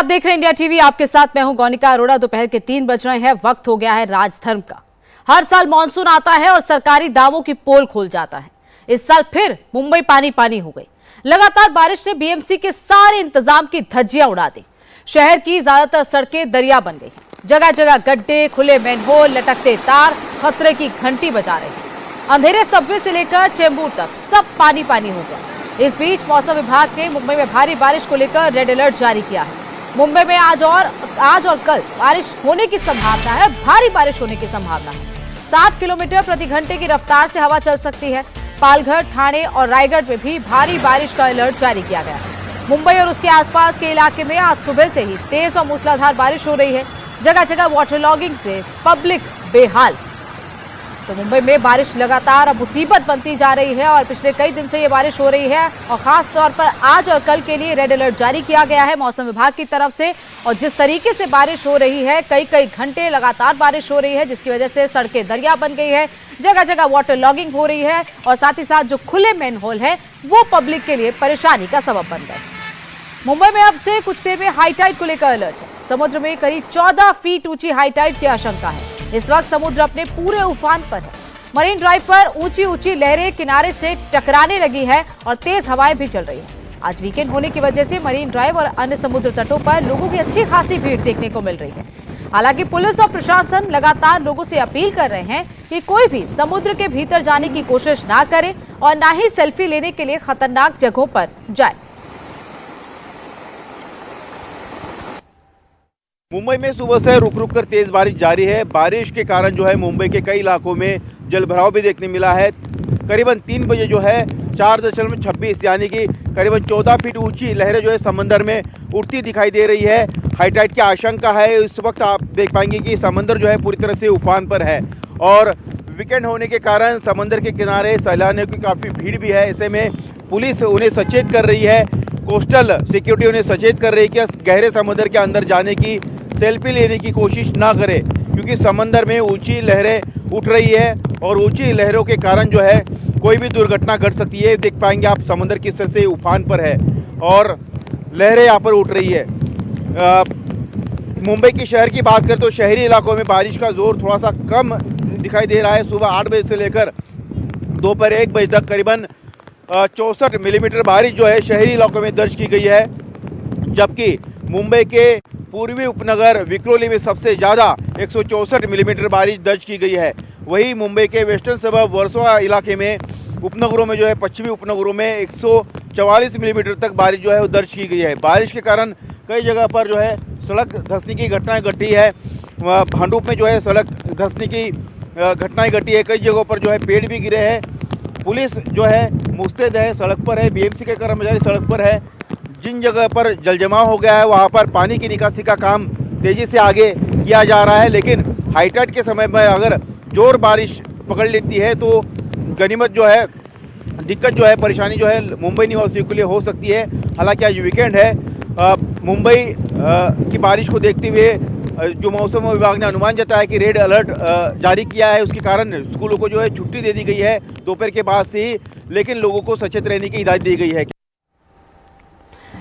देख रहे हैं इंडिया टीवी, आपके साथ मैं हूं गौनिका अरोड़ा। दोपहर के 3 बज रहे हैं, वक्त हो गया है राजधर्म का। हर साल मानसून आता है और सरकारी दावों की पोल खोल जाता है। इस साल फिर मुंबई पानी पानी हो गई। लगातार बारिश ने बीएमसी के सारे इंतजाम की धज्जियां उड़ा दी। शहर की ज्यादातर सड़कें दरिया बन गई। जगह जगह गड्ढे, खुले मैनहोल, लटकते तार खतरे की घंटी बजा रहे हैं। अंधेरे सबवे से लेकर चेंबूर तक सब पानी पानी हो गया। इस बीच मौसम विभाग ने मुंबई में भारी बारिश को लेकर रेड अलर्ट जारी किया है। मुंबई में आज और कल बारिश होने की संभावना है। भारी बारिश होने की संभावना है। 60 किलोमीटर प्रति घंटे की रफ्तार से हवा चल सकती है। पालघर, ठाणे और रायगढ़ में भी भारी बारिश का अलर्ट जारी किया गया है। मुंबई और उसके आसपास के इलाके में आज सुबह से ही तेज और मूसलाधार बारिश हो रही है। जगह जगह वाटर लॉगिंग से पब्लिक बेहाल। तो मुंबई में बारिश लगातार अब मुसीबत बनती जा रही है और पिछले कई दिन से ये बारिश हो रही है और खास तौर पर आज और कल के लिए रेड अलर्ट जारी किया गया है मौसम विभाग की तरफ से। और जिस तरीके से बारिश हो रही है, कई घंटे लगातार बारिश हो रही है, जिसकी वजह से सड़कें दरिया बन गई है। जगह जगह वाटर लॉगिंग हो रही है और साथ ही साथ जो खुले मैनहोल है वो पब्लिक के लिए परेशानी का सबब बन गए। मुंबई में अब से कुछ देर में हाई टाइड को लेकर अलर्ट है। समुद्र में करीब 14 फीट ऊंची हाई टाइड की आशंका है। इस वक्त समुद्र अपने पूरे उफान पर है। मरीन ड्राइव पर ऊंची लहरें किनारे से टकराने लगी है और तेज हवाएं भी चल रही है। आज वीकेंड होने की वजह से मरीन ड्राइव और अन्य समुद्र तटों पर लोगों की अच्छी खासी भीड़ देखने को मिल रही है। हालांकि पुलिस और प्रशासन लगातार लोगों से अपील कर रहे हैं कि कोई भी समुद्र के भीतर जाने की कोशिश ना करे और ना ही सेल्फी लेने के लिए खतरनाक जगहों पर जाए। मुंबई में सुबह से रुक रुक कर तेज बारिश जारी है। बारिश के कारण जो है मुंबई के कई इलाकों में जलभराव भी देखने मिला है। करीबन 3 बजे जो है 4.26 यानी कि करीबन 14 फीट ऊंची लहरें जो है समंदर में उठती दिखाई दे रही है। हाई टाइड की आशंका है। इस वक्त आप देख पाएंगे कि समंदर जो है पूरी तरह से उफान पर है और वीकेंड होने के कारण समंदर के किनारे सैलानियों की काफ़ी भीड़ भी है। ऐसे में पुलिस उन्हें सचेत कर रही है, कोस्टल सिक्योरिटी उन्हें सचेत कर रही है कि गहरे समुद्र के अंदर जाने की, सेल्फी लेने की कोशिश ना करें, क्योंकि समंदर में ऊंची लहरें उठ रही है और ऊंची लहरों के कारण जो है कोई भी दुर्घटना घट सकती है। देख पाएंगे आप समंदर किस तरह से उफान पर है और लहरें यहाँ पर उठ रही है। मुंबई की शहर की बात करें तो शहरी इलाकों में बारिश का जोर थोड़ा सा कम दिखाई दे रहा है। सुबह 8 बजे से लेकर दोपहर 1 बजे तक करीबन 64 मिलीमीटर बारिश जो है शहरी इलाकों में दर्ज की गई है, जबकि मुंबई के पूर्वी उपनगर विक्रोली में सबसे ज़्यादा 164 मिलीमीटर बारिश दर्ज की गई है। वहीं मुंबई के वेस्टर्न सबर्ब वर्सोवा इलाके में उपनगरों में जो है पश्चिमी उपनगरों में 144 मिलीमीटर तक बारिश जो है वो दर्ज की गई है। बारिश के कारण कई जगह पर जो है सड़क धंसने की घटनाएं घटी है। भांडुप में जो है सड़क धंसने की घटनाएं घटी है। कई जगहों पर जो है पेड़ भी गिरे हैं। पुलिस जो है मुस्तैद है, सड़क पर है। बीएमसी के कर्मचारी सड़क पर है। जिन जगह पर जलजमाव हो गया है वहाँ पर पानी की निकासी का काम तेज़ी से आगे किया जा रहा है। लेकिन हाई टाइड के समय में अगर जोर बारिश पकड़ लेती है तो गनीमत जो है, दिक्कत जो है, परेशानी जो है मुंबई निवासियों के लिए हो सकती है। हालांकि आज वीकेंड है। मुंबई की बारिश को देखते हुए जो मौसम विभाग ने अनुमान जताया कि रेड अलर्ट जारी किया है, उसके कारण स्कूलों को जो है छुट्टी दे दी गई है दोपहर के बाद से ही। लेकिन लोगों को सचेत रहने की हिदायत दी गई है।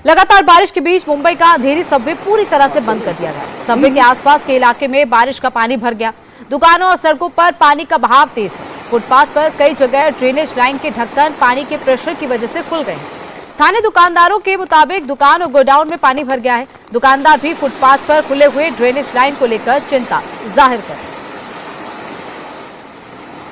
लगातार बारिश के बीच मुंबई का अंधेरी सबवे पूरी तरह से बंद कर दिया गया। सबवे के आसपास के इलाके में बारिश का पानी भर गया। दुकानों और सड़कों पर पानी का बहाव तेज है। फुटपाथ पर कई जगह ड्रेनेज लाइन के ढक्कन पानी के प्रेशर की वजह से खुल गए हैं। स्थानीय दुकानदारों के मुताबिक दुकान और गोडाउन में पानी भर गया है। दुकानदार भी फुटपाथ पर खुले हुए ड्रेनेज लाइन को लेकर चिंता जाहिर कर।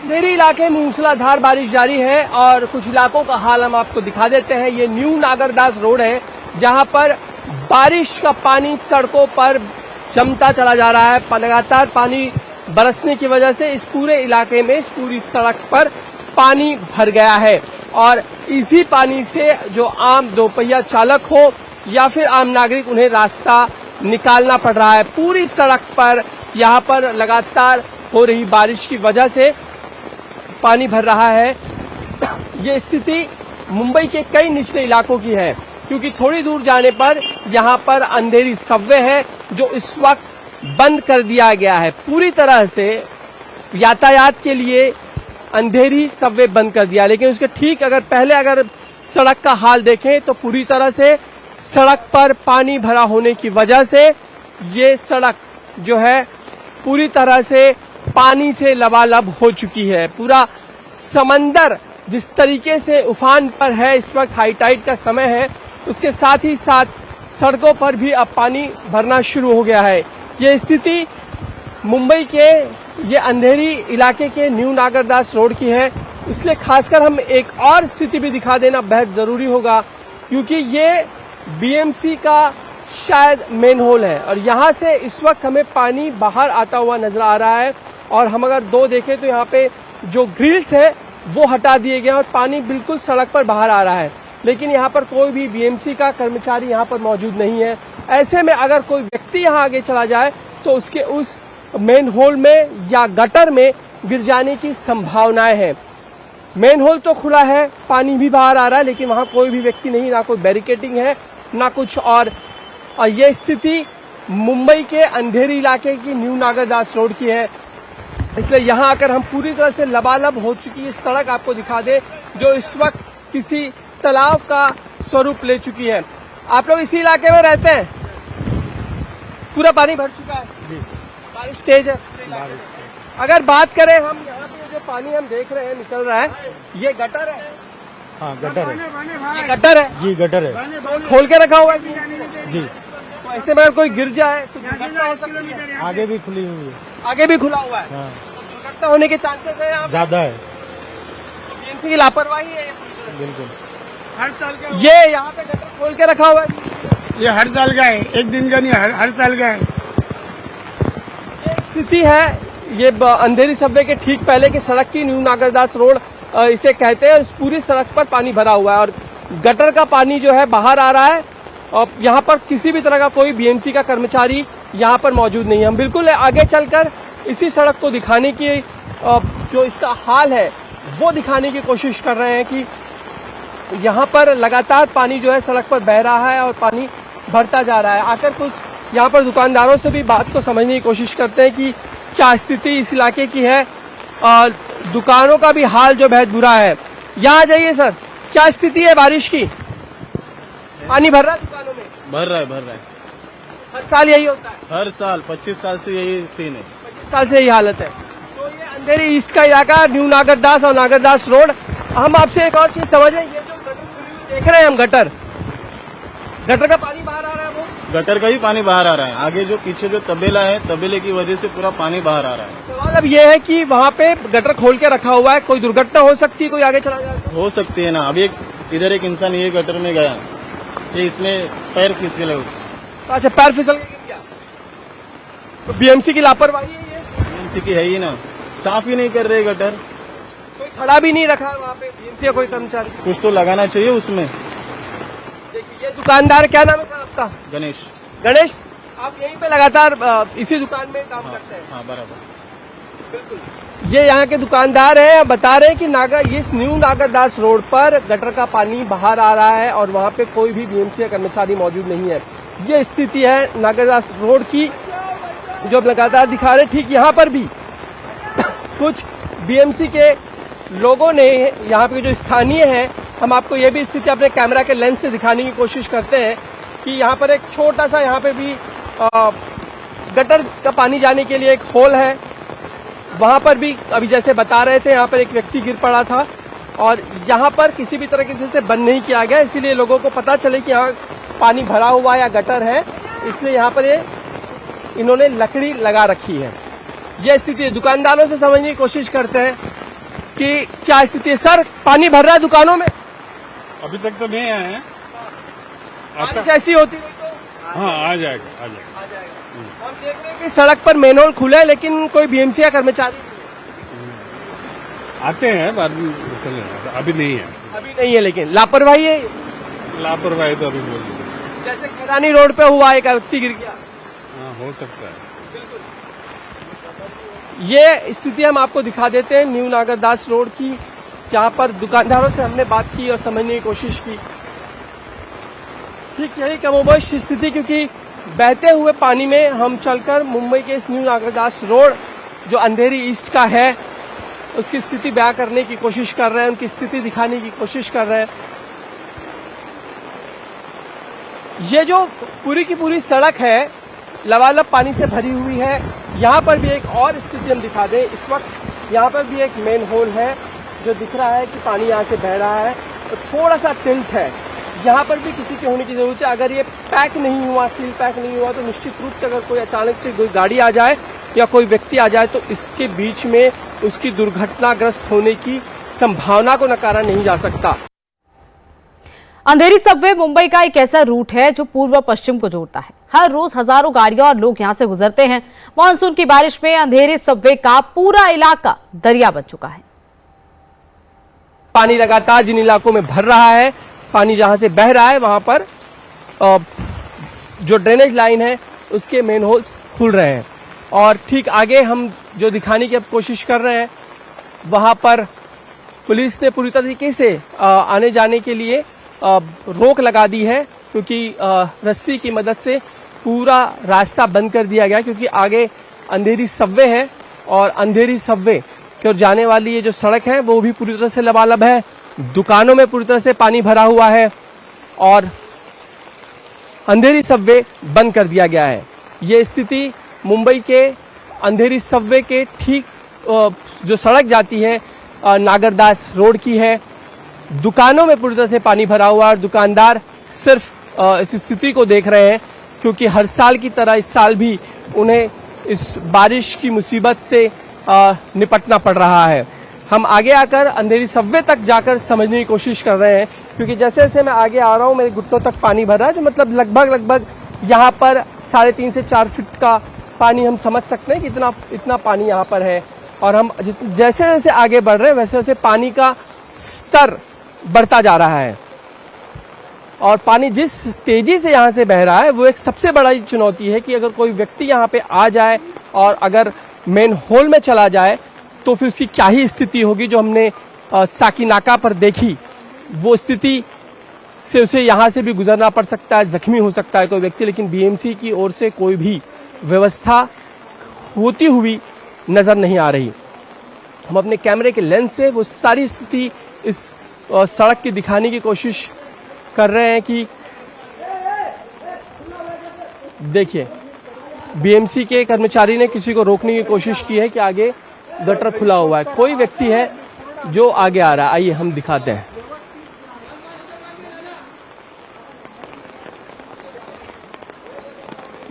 अंधेरी इलाके में मूसलाधार बारिश जारी है और कुछ इलाकों का हाल हम आपको दिखा देते हैं। ये न्यू नागरदास रोड है, जहां पर बारिश का पानी सड़कों पर जमता चला जा रहा है। लगातार पानी बरसने की वजह से इस पूरे इलाके में, इस पूरी सड़क पर पानी भर गया है और इसी पानी से जो आम दोपहिया चालक हो या फिर आम नागरिक, उन्हें रास्ता निकालना पड़ रहा है। पूरी सड़क पर यहाँ पर लगातार हो रही बारिश की वजह से पानी भर रहा है। ये स्थिति मुंबई के कई निचले इलाकों की है, क्योंकि थोड़ी दूर जाने पर यहाँ पर अंधेरी सबवे है जो इस वक्त बंद कर दिया गया है। पूरी तरह से यातायात के लिए अंधेरी सबवे बंद कर दिया। लेकिन उसके ठीक अगर पहले सड़क का हाल देखें तो पूरी तरह से सड़क पर पानी भरा होने की वजह से ये सड़क जो है पूरी तरह से पानी से लबालब हो चुकी है। पूरा समंदर जिस तरीके से उफान पर है, इस वक्त हाई टाइड का समय है, उसके साथ ही साथ सड़कों पर भी अब पानी भरना शुरू हो गया है। ये स्थिति मुंबई के ये अंधेरी इलाके के न्यू नागरदास रोड की है, इसलिए खासकर हम एक और स्थिति भी दिखा देना बेहद जरूरी होगा, क्योंकि ये बीएमसी का शायद मेन होल है और यहाँ से इस वक्त हमें पानी बाहर आता हुआ नजर आ रहा है। और हम अगर दो देखें तो यहाँ पे जो ग्रिल्स है वो हटा दिए गए और पानी बिल्कुल सड़क पर बाहर आ रहा है, लेकिन यहाँ पर कोई भी बीएमसी का कर्मचारी यहाँ पर मौजूद नहीं है। ऐसे में अगर कोई व्यक्ति यहाँ आगे चला जाए तो उसके उस मेन होल में या गटर में गिर जाने की संभावनाएं हैं। मेन होल तो खुला है, पानी भी बाहर आ रहा है, लेकिन वहां कोई भी व्यक्ति नहीं, ना कोई बैरिकेडिंग है ना कुछ और ये स्थिति मुंबई के अंधेरी इलाके की न्यू नागरदास रोड की है। इसलिए यहाँ आकर हम पूरी तरह से लबालब हो चुकी है सड़क आपको दिखा दे, जो इस वक्त किसी तालाब का स्वरूप ले चुकी है। आप लोग इसी इलाके में रहते हैं? पूरा पानी भर चुका है, बारिश तेज है पूरे इलाके में। अगर बात करें हम यहाँ पे जो पानी हम देख रहे हैं निकल रहा है, ये गटर है। हाँ गटर है, ये गटर है जी गटर है खोल के रखा हुआ है जी। तो ऐसे में अगर कोई गिर जाए तो दुर्घटना हो सकती है। आगे भी खुली हुई है, आगे भी खुला हुआ है, हाँ तो दुर्घटना होने के चांसेस है यहाँ ज्यादा है, बीएमसी की लापरवाही है। बिल्कुल। हर साल का ये यहाँ पे गटर खोल के रखा हुआ है, ये हर साल का है, एक दिन का नहीं, हर साल का है। स्थिति है ये अंधेरी सबवे के ठीक पहले की सड़क की, न्यू नागरदास रोड इसे कहते हैं। इस पूरी सड़क पर पानी भरा हुआ है और गटर का पानी जो है बाहर आ रहा है और यहाँ पर किसी भी तरह का कोई बीएमसी का कर्मचारी यहाँ पर मौजूद नहीं है। हम बिल्कुल आगे चलकर इसी सड़क को दिखाने की जो इसका हाल है वो दिखाने की कोशिश कर रहे हैं कि यहाँ पर लगातार पानी जो है सड़क पर बह रहा है और पानी भरता जा रहा है। आकर कुछ यहाँ पर दुकानदारों से भी बात को समझने की कोशिश करते हैं कि क्या स्थिति इस इलाके की है और दुकानों का भी हाल जो बेहद बुरा है। यहाँ आ जाइए सर, क्या स्थिति है बारिश की? पानी भर रहा है दुकानों में? भर रहा है हर साल यही होता है? हर साल 25 साल से यही सीन है। 25 साल से यही हालत है। तो ये अंधेरी ईस्ट का इलाका, न्यू नागरदास और नागरदास रोड। हम आपसे एक और चीज समझें, ये जो गटर खुली हुई देख रहे हैं हम, गटर का पानी बाहर आ रहा है, वो गटर का ही पानी बाहर आ रहा है। आगे जो पीछे जो तबेला है, तबेले की वजह से पूरा पानी बाहर आ रहा है। सवाल अब ये है कि वहाँ पे गटर खोल के रखा हुआ है, कोई दुर्घटना हो सकती है, कोई आगे चला जाए? हो सकती है ना। अभी इधर एक इंसान ये गटर में गया, ये इसने पैर फिसल है। अच्छा, पैर फिसल के गिर गया। तो बीएमसी की लापरवाही है ये? बीएमसी की है ही ना, साफ ही नहीं कर रहे गटर। कोई खड़ा भी नहीं रखा है वहाँ पे बीएमसी का कोई कर्मचारी? कुछ तो लगाना चाहिए उसमें। देखिए, ये दुकानदार, क्या नाम है सर आपका? गणेश। गणेश, आप यहीं पे लगातार इसी दुकान में काम करते हैं? हाँ बराबर। ये यहाँ के दुकानदार हैं, बता रहे हैं कि इस न्यू नागरदास रोड पर गटर का पानी बाहर आ रहा है और वहाँ पे कोई भी बीएमसी का कर्मचारी मौजूद नहीं है। ये स्थिति है नागरदास रोड की जो लगातार दिखा रहे हैं। ठीक यहाँ पर भी कुछ बीएमसी के लोगों ने, यहाँ पे जो स्थानीय है, हम आपको ये भी स्थिति अपने कैमरा के लेंस से दिखाने की कोशिश करते हैं कि यहाँ पर एक छोटा सा, यहाँ पे भी गटर का पानी जाने के लिए एक होल है। वहां पर भी अभी जैसे बता रहे थे, यहाँ पर एक व्यक्ति गिर पड़ा था और यहाँ पर किसी भी तरह से बंद नहीं किया गया, इसीलिए लोगों को पता चले कि यहाँ पानी भरा हुआ या गटर है, इसलिए यहाँ पर इन्होंने लकड़ी लगा रखी है। यह स्थिति दुकानदारों से समझने की कोशिश करते हैं कि क्या स्थिति है। सर, पानी भर रहा है दुकानों में? अभी तक तो नहीं आए हैं, बारिश ऐसी होती रही तो हाँ आ जाएगा। हम देख रहे हैं कि सड़क पर मेन होल खुला है, लेकिन कोई बीएमसी का कर्मचारी आते हैं बाद में, अभी नहीं है। अभी नहीं है, लेकिन लापरवाही है। लापरवाही तो अभी बोल, जैसे खैरानी रोड पे हुआ, एक व्यक्ति गिर गया। हाँ हो सकता है। ये स्थिति हम आपको दिखा देते हैं न्यू नागरदास रोड की, जहां पर दुकानदारों से हमने बात की और समझने की कोशिश की। ठीक यही कमोबेश स्थिति, क्योंकि बहते हुए पानी में हम चलकर मुंबई के इस न्यू नागरदास रोड जो अंधेरी ईस्ट का है उसकी स्थिति बयां करने की कोशिश कर रहे हैं, उनकी स्थिति दिखाने की कोशिश कर रहे हैं। ये जो पूरी की पूरी सड़क है लबालब पानी से भरी हुई है। यहाँ पर भी एक और स्थिति हम दिखा दें। इस वक्त यहाँ पर भी एक मेन होल है जो दिख रहा है कि पानी यहाँ से बह रहा है और थोड़ा सा टिल्ट है। यहाँ पर भी किसी के होने की जरूरत है। अगर ये पैक नहीं हुआ, सील पैक नहीं हुआ, तो निश्चित रूप से अगर कोई अचानक से कोई गाड़ी आ जाए या कोई व्यक्ति आ जाए तो इसके बीच में उसकी दुर्घटनाग्रस्त होने की संभावना को नकारा नहीं जा सकता। अंधेरी सबवे मुंबई का एक ऐसा रूट है जो पूर्व व पश्चिम को जोड़ता है। हर रोज हजारों गाड़ियां और लोग यहां से गुजरते हैं। मानसून की बारिश में अंधेरी सबवे का पूरा इलाका दरिया बन चुका है। पानी लगातार जिन इलाकों में भर रहा है, पानी जहां से बह रहा है वहां पर जो ड्रेनेज लाइन है उसके मेन होल्स खुल रहे हैं। और ठीक आगे हम जो दिखाने की अब कोशिश कर रहे हैं वहां पर पुलिस ने पूरी तरीके से आने जाने के लिए रोक लगा दी है, क्योंकि रस्सी की मदद से पूरा रास्ता बंद कर दिया गया, क्योंकि आगे अंधेरी सबवे है और अंधेरी सबवे की ओर जाने वाली ये जो सड़क है वो भी पूरी तरह से लबालब है। दुकानों में पूरी तरह से पानी भरा हुआ है और अंधेरी सबवे बंद कर दिया गया है। ये स्थिति मुंबई के अंधेरी सबवे के ठीक जो सड़क जाती है नागरदास रोड की है। दुकानों में पूरी तरह से पानी भरा हुआ है और दुकानदार सिर्फ इस स्थिति को देख रहे हैं, क्योंकि हर साल की तरह इस साल भी उन्हें इस बारिश की मुसीबत से निपटना पड़ रहा है। हम आगे आकर अंधेरी सबवे तक जाकर समझने की कोशिश कर रहे हैं, क्योंकि जैसे जैसे मैं आगे आ रहा हूं मेरे घुटनों तक पानी भर रहा है, जो मतलब लगभग यहाँ पर 3.5 से 4 फीट का पानी हम समझ सकते हैं कि इतना पानी यहाँ पर है। और हम जैसे जैसे आगे बढ़ रहे हैं वैसे वैसे पानी का स्तर बढ़ता जा रहा है और पानी जिस तेजी से यहाँ से बह रहा है वो एक सबसे बड़ी चुनौती है कि अगर कोई व्यक्ति यहाँ पे आ जाए और अगर मेन होल में चला जाए तो फिर उसकी क्या ही स्थिति होगी, जो हमने साकीनाका पर देखी वो स्थिति से उसे यहाँ से भी गुजरना पड़ सकता है, जख्मी हो सकता है कोई व्यक्ति। लेकिन बीएमसी की ओर से कोई भी व्यवस्था होती हुई नजर नहीं आ रही। हम अपने कैमरे के लेंस से वो सारी स्थिति इस सड़क की दिखाने की कोशिश कर रहे हैं कि देखिए बीएमसी के कर्मचारी ने किसी को रोकने की कोशिश की है कि आगे गटर खुला हुआ है, कोई व्यक्ति है जो आगे आ रहा है। आइए हम दिखाते हैं।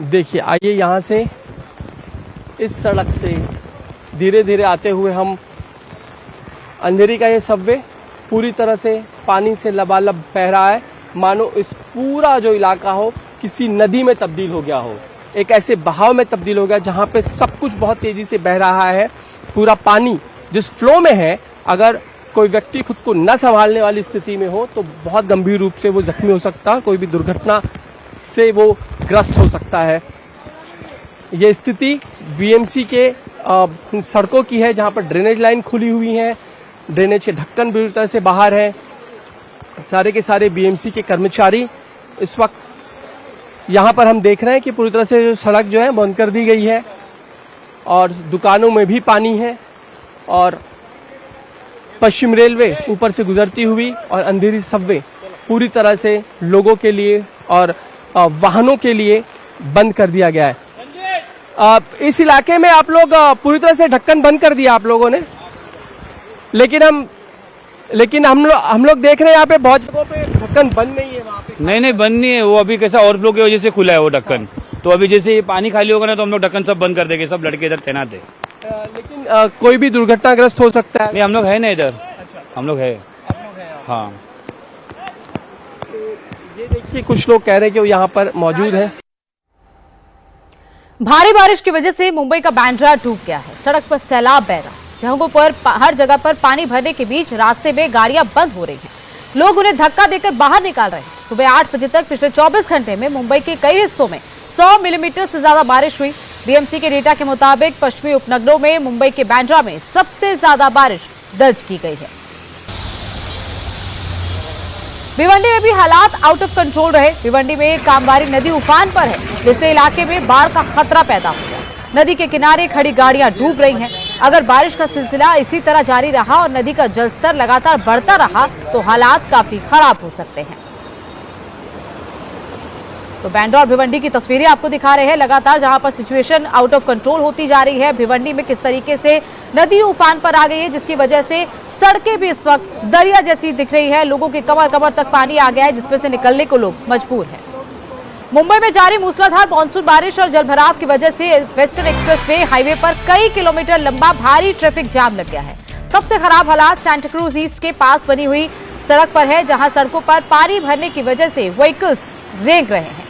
देखिए आइए यहाँ से इस सड़क से धीरे धीरे आते हुए हम अंधेरी का ये सबवे पूरी तरह से पानी से लबालब बह रहा है, मानो इस पूरा जो इलाका हो किसी नदी में तब्दील हो गया हो, एक ऐसे बहाव में तब्दील हो गया जहां पे सब कुछ बहुत तेजी से बह रहा है। पूरा पानी जिस फ्लो में है, अगर कोई व्यक्ति खुद को न संभालने वाली स्थिति में हो तो बहुत गंभीर रूप से वो जख्मी हो सकता है, कोई भी दुर्घटना से वो ग्रस्त हो सकता है। ये स्थिति बीएमसी के सड़कों की है, जहां पर ड्रेनेज लाइन खुली हुई है, ड्रेनेज के ढक्कन पूरी तरह से बाहर है। सारे के सारे बीएमसी के कर्मचारी इस वक्त यहाँ पर हम देख रहे हैं कि पूरी तरह से जो सड़क जो है बंद कर दी गई है और दुकानों में भी पानी है और पश्चिम रेलवे ऊपर से गुजरती हुई और अंधेरी सबवे पूरी तरह से लोगों के लिए और वाहनों के लिए बंद कर दिया गया है। इस इलाके में आप लोग पूरी तरह से ढक्कन बंद कर दिया आप लोगों ने, लेकिन हम लोग देख रहे हैं यहाँ पे बहुत जगहों पे ढक्कन बंद नहीं है। वहाँ पे नहीं बंद नहीं है, वो अभी कैसा ओवरफ्लो की वजह से खुला है वो ढक्कन। तो अभी जैसे ये पानी खाली होगा ना तो हम लोग ढक्कन सब बंद कर देंगे, सब लड़के इधर तैनात है। लेकिन कोई भी दुर्घटनाग्रस्त हो सकता है। नहीं हम लोग है ना इधर। अच्छा, हम लोग है। हाँ तो ये देखिए कुछ लोग कह रहे हैं कि वो यहाँ पर मौजूद है। भारी बारिश की वजह से मुंबई का बांद्रा डूब गया है। सड़क पर सैलाब बह रहा है, जगहों पर हर जगह पर पानी भरने के बीच रास्ते में गाड़ियां बंद हो रही हैं। लोग उन्हें धक्का देकर बाहर निकाल रहे हैं। सुबह 8 बजे तक पिछले 24 घंटे में मुंबई के कई हिस्सों में 100 मिलीमीटर से ज्यादा बारिश हुई। बीएमसी के डेटा के मुताबिक पश्चिमी उपनगरों में मुंबई के बांद्रा में सबसे ज्यादा बारिश दर्ज की गई है। भिवंडी में भी हालात आउट ऑफ कंट्रोल रहे। भिवंडी में कामवारी नदी उफान पर है, जिससे इलाके में बाढ़ का खतरा पैदा हो गया। नदी के किनारे खड़ी गाड़ियां डूब रही हैं। अगर बारिश का सिलसिला इसी तरह जारी रहा और नदी का जलस्तर लगातार बढ़ता रहा तो हालात काफी खराब हो सकते हैं। तो बांद्रा और भिवंडी की तस्वीरें आपको दिखा रहे हैं लगातार, जहां पर सिचुएशन आउट ऑफ कंट्रोल होती जा रही है। भिवंडी में किस तरीके से नदी उफान पर आ गई है, जिसकी वजह से सड़कें भी इस वक्त दरिया जैसी दिख रही है। लोगों के कमर कमर तक पानी आ गया है, जिसमें से निकलने को लोग मजबूर हैं। मुंबई में जारी मूसलाधार मानसून बारिश और जलभराव की वजह से वेस्टर्न एक्सप्रेसवे हाईवे पर कई किलोमीटर लंबा भारी ट्रैफिक जाम लग गया है। सबसे खराब हालात सांता क्रूज ईस्ट के पास बनी हुई सड़क पर है, जहां सड़कों पर पानी भरने की वजह से व्हीकल्स रेंग रहे हैं।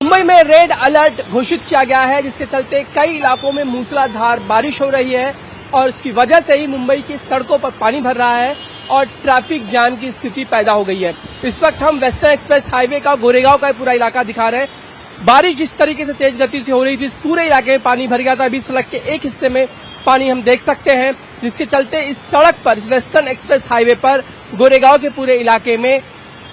मुंबई में रेड अलर्ट घोषित किया गया है, जिसके चलते कई इलाकों में मूसलाधार बारिश हो रही है और उसकी वजह से ही मुंबई की सड़कों पर पानी भर रहा है और ट्रैफिक जाम की स्थिति पैदा हो गई है। इस वक्त हम वेस्टर्न एक्सप्रेस हाईवे का गोरेगांव का पूरा इलाका दिखा रहे हैं। बारिश जिस तरीके से तेज गति से हो रही थी, इस पूरे इलाके में पानी भर गया था। अभी सड़क के एक हिस्से में पानी हम देख सकते हैं, जिसके चलते इस सड़क पर, वेस्टर्न एक्सप्रेस हाईवे पर गोरेगांव के पूरे इलाके में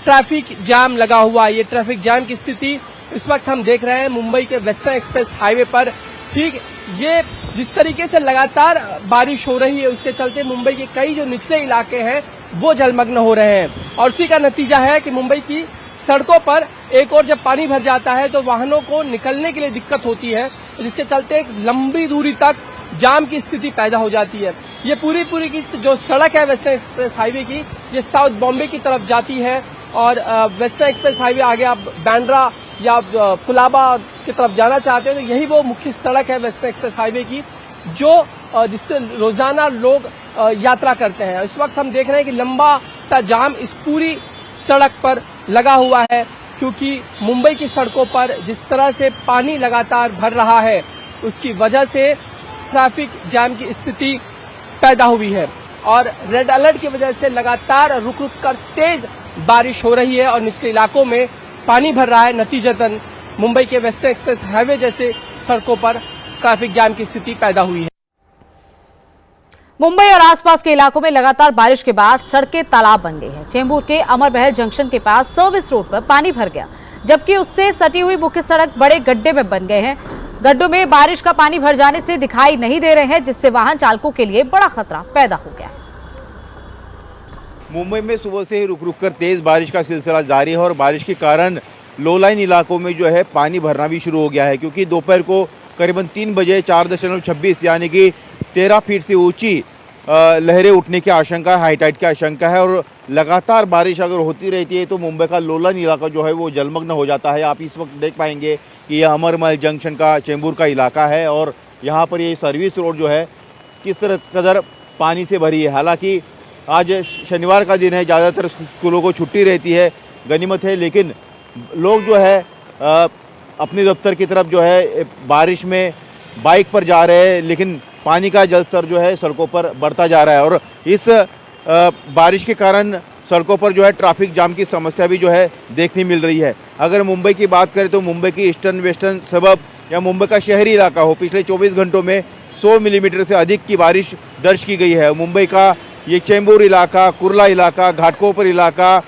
ट्रैफिक जाम लगा हुआ है। ये ट्रैफिक जाम की स्थिति इस वक्त हम देख रहे हैं मुंबई के वेस्टर्न एक्सप्रेस हाईवे पर। ठीक ये जिस तरीके से लगातार बारिश हो रही है, उसके चलते मुंबई के कई जो निचले इलाके हैं वो जलमग्न हो रहे हैं और उसी का नतीजा है कि मुंबई की सड़कों पर एक और जब पानी भर जाता है तो वाहनों को निकलने के लिए दिक्कत होती है, जिसके चलते एक लंबी दूरी तक जाम की स्थिति पैदा हो जाती है। ये पूरी की जो सड़क है वेस्टर्न एक्सप्रेस हाईवे की, ये साउथ बॉम्बे की तरफ जाती है और वेस्टर्न एक्सप्रेस हाईवे आगे आप बांद्रा या कुलाबा की तरफ जाना चाहते हैं तो यही वो मुख्य सड़क है वेस्टर्न एक्सप्रेस हाईवे की, जो जिससे रोजाना लोग यात्रा करते हैं। इस वक्त हम देख रहे हैं कि लंबा सा जाम इस पूरी सड़क पर लगा हुआ है, क्योंकि मुंबई की सड़कों पर जिस तरह से पानी लगातार भर रहा है, उसकी वजह से ट्रैफिक जाम की स्थिति पैदा हुई है और रेड अलर्ट की वजह से लगातार रुक रुक कर तेज बारिश हो रही है और निचले इलाकों में पानी भर रहा है। नतीजतन मुंबई के वेस्टर्न एक्सप्रेस हाईवे जैसे सड़कों पर ट्रैफिक जाम की स्थिति पैदा हुई है। मुंबई और आसपास के इलाकों में लगातार बारिश के बाद सड़कें तालाब बन गई हैं। चेंबूर के अमरमहल जंक्शन के पास सर्विस रोड पर पानी भर गया, जबकि उससे सटी हुई मुख्य सड़क बड़े गड्ढे में बन गए हैं। गड्ढों में बारिश का पानी भर जाने से दिखाई नहीं दे रहे हैं, जिससे वाहन चालकों के लिए बड़ा खतरा पैदा हो गया है। मुंबई में सुबह से ही रुक रुक कर तेज बारिश का सिलसिला जारी है और बारिश के कारण लो लाइन इलाकों में जो है पानी भरना भी शुरू हो गया है, क्योंकि दोपहर को करीबन 3 बजे 4.26 यानी कि 13 फीट से ऊंची लहरें उठने की आशंका है, हाई टाइड की आशंका है और लगातार बारिश अगर होती रहती है तो मुंबई का लो लाइन इलाका जो है वो जलमग्न हो जाता है। आप इस वक्त देख पाएंगे कि यह अमरमहल जंक्शन का चेंबूर का इलाका है और यहाँ पर ये सर्विस रोड जो है किस तरह कदर पानी से भरी है। हालांकि आज शनिवार का दिन है, ज़्यादातर स्कूलों को छुट्टी रहती है, गनीमत है, लेकिन लोग जो है अपने दफ्तर की तरफ जो है बारिश में बाइक पर जा रहे हैं, लेकिन पानी का जल स्तर जो है सड़कों पर बढ़ता जा रहा है और इस बारिश के कारण सड़कों पर जो है ट्रैफिक जाम की समस्या भी जो है देखने मिल रही है। अगर मुंबई की बात करें तो मुंबई की ईस्टर्न वेस्टर्न सबब या मुंबई का शहरी इलाका हो, पिछले 24 घंटों में 100 मिलीमीटर से अधिक की बारिश दर्ज की गई है। मुंबई का ये चेंबूर इलाका, कुर्ला इलाका, घाटकोपर इलाका,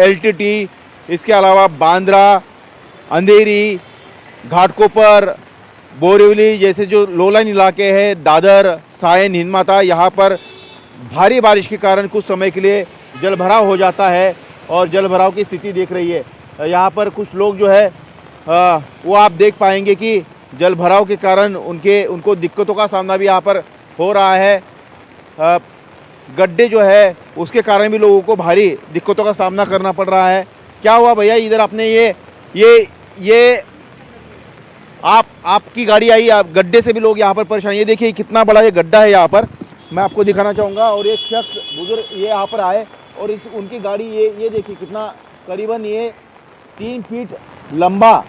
LTT, इसके अलावा बांद्रा, अंधेरी, घाटकोपर, बोरिवली जैसे जो लो लाइन इलाके हैं, दादर, सायन, हिंदमाता, यहाँ पर भारी बारिश के कारण कुछ समय के लिए जलभराव हो जाता है और जलभराव की स्थिति देख रही है। यहाँ पर कुछ लोग जो है वो आप देख पाएंगे कि जलभराव के कारण उनको दिक्कतों का सामना भी यहाँ पर हो रहा है। गड्ढे जो है उसके कारण भी लोगों को भारी दिक्कतों का सामना करना पड़ रहा है। क्या हुआ भैया, इधर आपने ये आपकी गाड़ी आई, आप गड्ढे से भी लोग यहाँ पर परेशान। ये देखिए कितना बड़ा ये गड्ढा है यहाँ पर, मैं आपको दिखाना चाहूँगा। और एक शख्स बुजुर्ग ये यहाँ पर आए और उनकी गाड़ी ये देखिए कितना, करीबन ये 3 फीट लंबा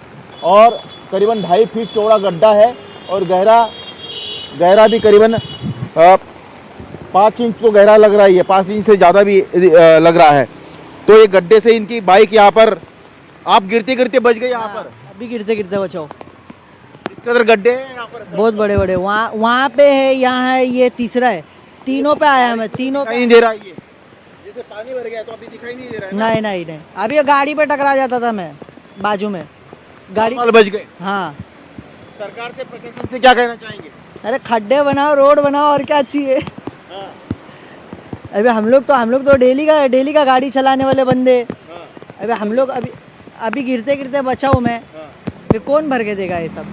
और करीबन 2.5 फीट चौड़ा गड्ढा है और गहरा भी करीबन 5 इंच तो गहरा लग रहा है, 5 इंच से ज़्यादा भी लग रहा है। तो ये गड्ढे से इनकी बाइक यहाँ पर, आप गिरते गिरते बच गए यहाँ पर? अभी गिरते गिरते बचाओ। इस कदर गड्ढे हैं यहाँ पर? बहुत बड़े बड़े, वहाँ पे है, यहाँ है, ये तीसरा है, तीनों पे आया मैं, तीनों पे नहीं दे रहा है। ये जैसे पानी भर गया तो अभी दिखाई नहीं दे रहा है ना? नहीं अभी ये गाड़ी पे टकरा जाता था मैं, बाजू में गाड़ी बच गए। हाँ, सरकार से, प्रशासन से क्या कहना चाहेंगे? अरे खड्डे बनाओ, रोड बनाओ, और क्या चाहिए। अभी हम लोग तो डेली का गाड़ी चलाने वाले बंदे। अभी हम लोग अभी गिरते गिरते बचा हूँ मैं। फिर कौन भर के देगा ये सब?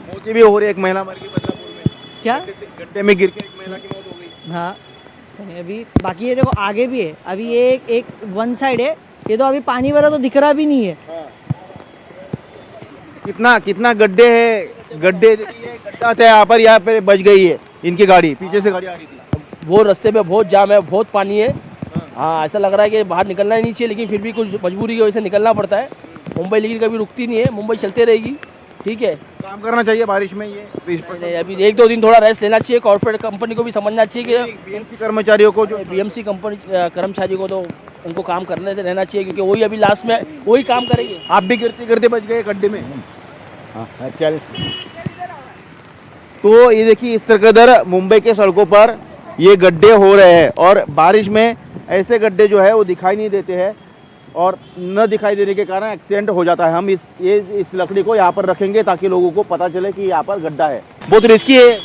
मौतें भी हो रही है, एक महिला मर गई बदलापुर में, क्या? गड्ढे में गिर के एक महिला की मौत हो गई। हाँ, अभी बाकी ये देखो आगे भी है। अभी ये एक वन साइड है, ये तो अभी पानी भरा तो दिख रहा भी नहीं है। कितना गड्ढे है, गड्ढे देखिए, गड्ढा था यहाँ पे बच गई है इनकी गाड़ी, पीछे से गाड़ी आ रही थी। वो रास्ते में बहुत जाम है, बहुत पानी है। हाँ, ऐसा लग रहा है कि बाहर निकलना ही नहीं चाहिए, लेकिन फिर भी कुछ मजबूरी की वजह से निकलना पड़ता है। मुंबई लेकिन कभी रुकती नहीं है, मुंबई चलते रहेगी। ठीक है, काम करना चाहिए बारिश में ये नहीं, अभी 1-2 दिन थोड़ा रेस्ट लेना चाहिए। कॉर्पोरेट कंपनी को भी समझना चाहिए कि बीएमसी कर्मचारियों को, जो बीएमसी कंपनी कर्मचारी को तो उनको काम करने से रहना चाहिए, क्योंकि वही अभी लास्ट में वही काम करेंगे। आप भी गिरते गिरते बच गए गड्ढे में। हाँ, चल। तो ये देखिए, इस तरह मुंबई के सड़कों पर ये गड्ढे हो रहे हैं और बारिश में ऐसे गड्ढे जो है वो दिखाई नहीं देते हैं और न दिखाई देने के कारण एक्सीडेंट हो जाता है। हम इस लकड़ी को यहाँ पर रखेंगे ताकि लोगों को पता चले कि यहाँ पर गड्ढा है। बहुत रिस्की है,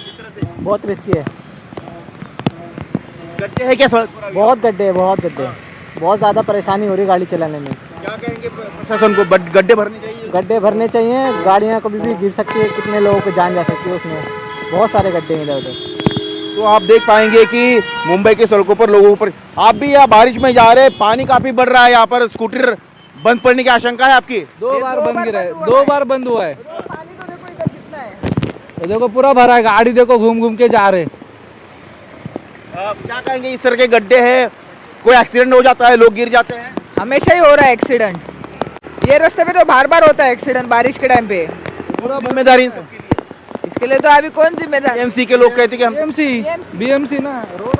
बहुत रिस्की है। गड्ढे है क्या सड़क पर? बहुत गड्ढे, बहुत ज़्यादा परेशानी हो रही गाड़ी चलाने में। क्या कहेंगे प्रशासन को? गड्ढे भरने चाहिए। गड्ढे भरने चाहिए, गाड़ियाँ कभी भी गिर सकती है, कितने लोगों को जान जा सकती है उसमें। बहुत सारे गड्ढे हैं इधर उधर। तो आप देख पाएंगे कि मुंबई के सड़कों पर लोगों पर, आप भी यहाँ बारिश में जा रहे हैं, पानी काफी बढ़ रहा है, यहाँ पर स्कूटर बंद पड़ने की आशंका है आपकी? 2 बार बंद गिरा है, 2 बार बंद हुआ है। ये देखो पूरा भरा है, गाड़ी देखो घूम घूम के जा रहे। क्या कहेंगे, इस तरह के गड्ढे हैं, कोई एक्सीडेंट हो जाता है, लोग गिर जाते हैं? हमेशा ही हो रहा है एक्सीडेंट। ये रास्ते पे तो बार बार होता है एक्सीडेंट बारिश के टाइम पे। पूरा जिम्मेदारी इन सबकी लिए। इसके लिए तो अभी कौन जिम्मेदार? बीएमसी के लोग कहते हैं कि हम बीएमसी ना रोड,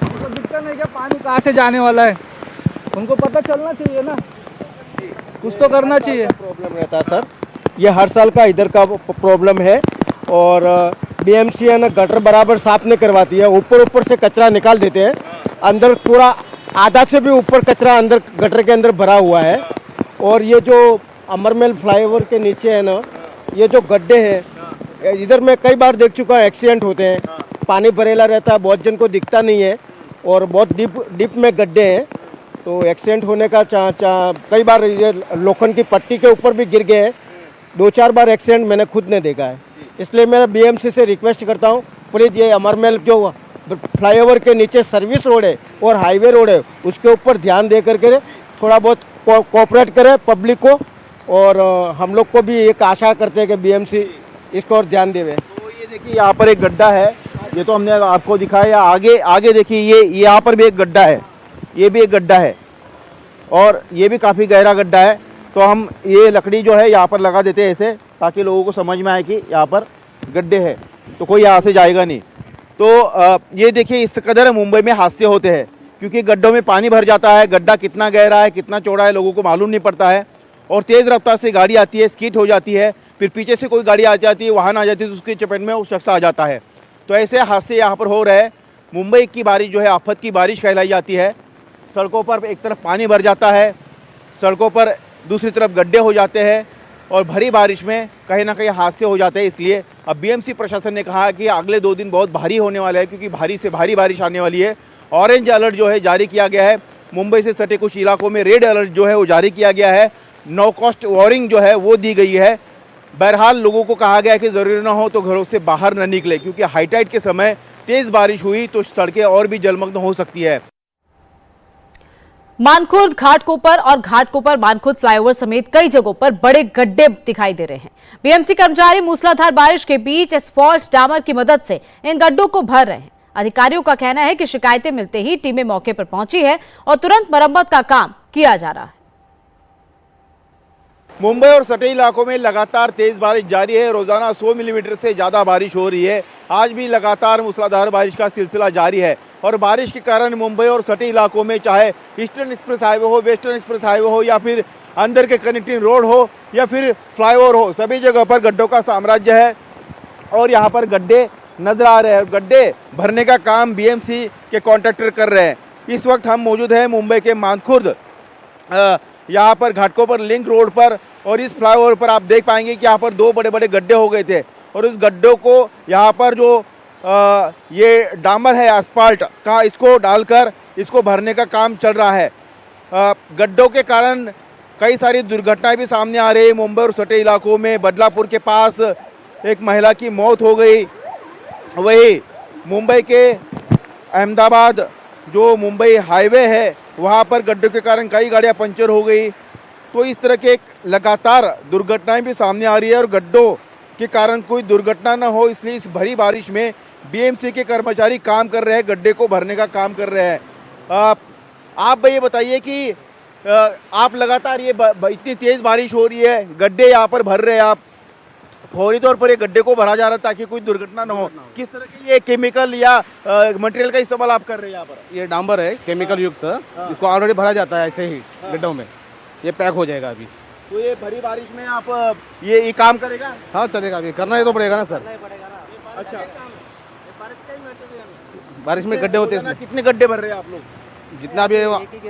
उनको दिक्कत नहीं क्या पानी कहाँ से जाने वाला है, उनको पता चलना चाहिए ना, कुछ तो करना चाहिए। प्रॉब्लम रहता है सर, ये हर साल का इधर का प्रॉब्लम है और बीएमसी है ना गटर बराबर साफ नहीं करवाती है। ऊपर से कचरा निकाल देते हैं, अंदर पूरा आधा से भी ऊपर कचरा अंदर गटर के अंदर भरा हुआ है। और ये जो अमरमहल फ्लाईओवर के नीचे है ना, ये जो गड्ढे हैं, इधर मैं कई बार देख चुका हूँ, एक्सीडेंट होते हैं, पानी भरेला रहता है, बहुत जन को दिखता नहीं है और बहुत डीप में गड्ढे हैं, तो एक्सीडेंट होने का कई बार ये लोखंड की पट्टी के ऊपर भी गिर गए हैं। 2-4 बार एक्सीडेंट मैंने खुद ने देखा है। इसलिए मैं बीएमसी से रिक्वेस्ट करता हूँ, प्लीज़ ये अमरमहल जो फ्लाईओवर के नीचे सर्विस रोड है और हाईवे रोड है, उसके ऊपर ध्यान दे करके थोड़ा बहुत कोऑपरेट करे पब्लिक को, और हम लोग को भी एक आशा करते हैं कि बीएमसी इसको और ध्यान देवे। तो ये देखिए, यहाँ पर एक गड्ढा है, ये तो हमने आपको दिखाया। आगे देखिए, ये यहाँ पर भी एक गड्ढा है, ये भी एक गड्ढा है और ये भी काफ़ी गहरा गड्ढा है। तो हम ये लकड़ी जो है यहाँ पर लगा देते हैं ऐसे, ताकि लोगों को समझ में आए कि यहाँ पर गड्ढे हैं, तो कोई यहाँ से जाएगा नहीं। तो ये देखिए, इस कदर मुंबई में हादसे होते हैं क्योंकि गड्ढों में पानी भर जाता है। गड्ढा कितना गहरा है, कितना चौड़ा है, लोगों को मालूम नहीं पड़ता है और तेज़ रफ्तार से गाड़ी आती है, स्किड हो जाती है, फिर पीछे से कोई गाड़ी आ जाती है, वाहन आ जाती है, तो उसकी चपेट में वो शख्स आ जाता है। तो ऐसे हादसे यहाँ पर हो रहे हैं। मुंबई की बारिश जो है आफत की बारिश कहलाई जाती है। सड़कों पर एक तरफ पानी भर जाता है, सड़कों पर दूसरी तरफ गड्ढे हो जाते हैं और भरी बारिश में कहीं ना कहीं हादसे हो जाते हैं। इसलिए अब बीएमसी प्रशासन ने कहा कि अगले 2 दिन बहुत भारी होने वाले हैं, क्योंकि भारी से भारी बारिश आने वाली है। ऑरेंज अलर्ट जो है जारी किया गया है। मुंबई से सटे कुछ इलाकों में रेड अलर्ट जो है वो जारी किया गया है। नो कॉस्ट वार्निंग जो है वो दी गई है। बहरहाल लोगों को कहा गया है कि ज़रूरी ना हो तो घरों से बाहर न निकले, क्योंकि हाई टाइड के समय तेज़ बारिश हुई तो सड़कें और भी जलमग्न हो सकती है। मानखुर्द घाटकोपर और घाटकोपर मानखुर्द फ्लाईओवर समेत कई जगहों पर बड़े गड्ढे दिखाई दे रहे हैं। बीएमसी कर्मचारी मूसलाधार बारिश के बीच एस्फॉल्ट डामर की मदद से इन गड्ढों को भर रहे हैं। अधिकारियों का कहना है कि शिकायतें मिलते ही टीमें मौके पर पहुंची है और तुरंत मरम्मत का काम किया जा रहा है। मुंबई और सटे इलाकों में लगातार तेज बारिश जारी है। रोजाना 100 मिलीमीटर से ज्यादा बारिश हो रही है। आज भी लगातार मूसलाधार बारिश का सिलसिला जारी है और बारिश के कारण मुंबई और सटे इलाकों में चाहे ईस्टर्न एक्सप्रेस हाईवे हो, वेस्टर्न एक्सप्रेस हाईवे हो या फिर अंदर के कनेक्टिंग रोड हो या फिर फ्लाईओवर हो, सभी जगह पर गड्ढों का साम्राज्य है और यहाँ पर गड्ढे नजर आ रहे हैं। गड्ढे भरने का काम बीएमसी के कॉन्ट्रैक्टर कर रहे हैं। इस वक्त हम मौजूद हैं मुंबई के मानखुर्द, यहाँ पर घाटकोपर लिंक रोड पर, और इस फ्लाईओवर पर आप देख पाएंगे कि यहाँ पर 2 बड़े बड़े गड्ढे हो गए थे और उस गड्ढों को यहाँ पर जो ये डामर है एस्फाल्ट का, इसको डालकर इसको भरने का काम चल रहा है। गड्ढों के कारण कई सारी दुर्घटनाएं भी सामने आ रही है। मुंबई और सटे इलाकों में बदलापुर के पास एक महिला की मौत हो गई। वही मुंबई के अहमदाबाद जो मुंबई हाईवे है वहाँ पर गड्ढों के कारण कई गाड़ियाँ पंचर हो गई। तो इस तरह के लगातार दुर्घटनाएं भी सामने आ रही है और गड्ढों के कारण कोई दुर्घटना न हो इसलिए इस भरी बारिश में बीएमसी के कर्मचारी काम कर रहे हैं, गड्ढे को भरने का काम कर रहे हैं। आप ये बताइए कि आप लगातार ये इतनी तेज बारिश हो रही है, गड्ढे यहाँ पर भर रहे हैं आप, फौरी तौर पर ये गड्ढे को भरा जा रहा है ताकि कोई दुर्घटना न हो। किस तरह के ये केमिकल या मटेरियल का इस्तेमाल आप कर रहे हैं यहाँ पर? ये डांबर है केमिकल युक्त, इसको ऑलरेडी भरा जाता है ऐसे ही गड्ढों में, ये पैक हो जाएगा अभी। तो ये भरी बारिश में आप ये काम करेगा? हाँ चलेगा, अभी करना ही तो पड़ेगा ना सर। अच्छा, बारिश में गड्ढे होते हैं, कितने गड्ढे भर रहे हैं आप लोग? जितना भी